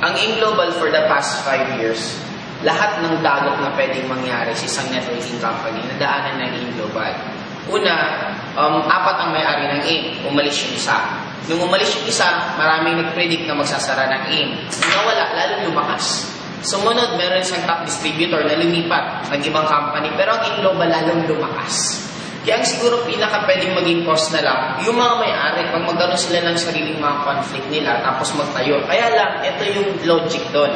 Ang Global for the past 5 years, lahat ng dagok na pwedeng mangyari sa isang networking company, nadaanan ng Global. Una, apat ang may-ari ng AIM. Umalis yung isa. Nung umalis yung isa, maraming nag-predict na magsasara ng AIM. Nawala, lalong lumakas. Sumunod, meron isang top distributor na lumipat ng ibang company, pero ang Global lalong lumakas. Kaya ang siguro pinaka pwedeng maging cause na lang, yung mga may-ari, pag magkaroon sila ng sariling mga conflict nila, tapos magtayo. Kaya lang, ito yung logic doon.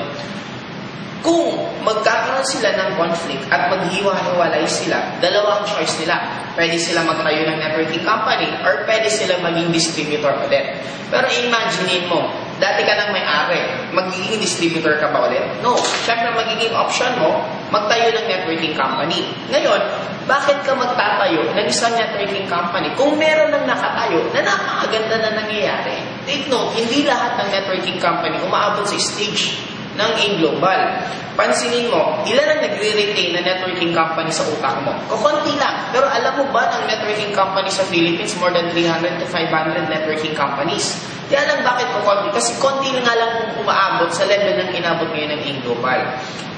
Kung magkakaroon sila ng conflict at maghiwa-hiwalay sila, dalawang choice nila. Pwede sila magtayo ng networking company or pwede sila maging distributor ulit. Pero imagine mo, dati ka nang may-ari, magiging distributor ka ba ulit? No. Siyempre, magiging option mo, magtayo ng networking company. Ngayon, bakit ka magtatayo ng isang networking company kung meron nang nakatayo na napakaganda na nangyayari? Take note, hindi lahat ng networking company umaabot sa stage ng Global. Pansinin mo, ilan ang nagre-retain na networking company sa utak mo? Kukunti lang. Pero alam mo ba ang networking company sa Philippines, more than 300 to 500 networking companies? Kaya lang bakit kukunti? Kasi konti nga lang umaabot sa level ng inabot ngayon ng Global.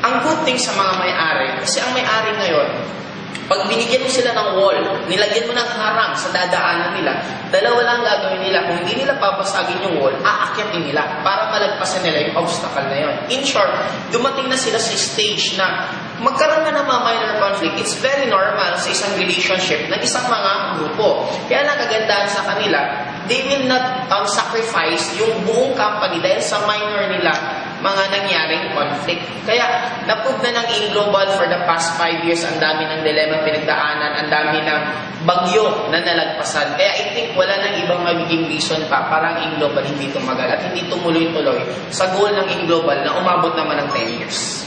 Ang good thing sa mga may-ari, kasi ang may-ari ngayon, pag binigyan mo sila ng wall, nilagyan mo ng harang sa dadaanan nila, dalawa lang gagawin nila. Kung hindi nila papasagin yung wall, aakyatin nila para malagpasan nila yung obstacle na yun. In short, dumating na sila sa stage na magkaroon na ng mga minor conflict. It's very normal sa isang relationship ng isang mga grupo. Kaya lang kagandahan sa kanila, they will not sacrifice yung buong company dahil sa minor nila mga nangyaring conflict. Kaya, na-prove na ng Global for the past 5 years, ang dami ng dilema pinagdaanan, ang dami ng bagyo na nalagpasan. Kaya I think wala nang ibang magiging reason pa para ang Global hindi tumagal at hindi tumuloy-tuloy sa goal ng Global na umabot naman ng 10 years.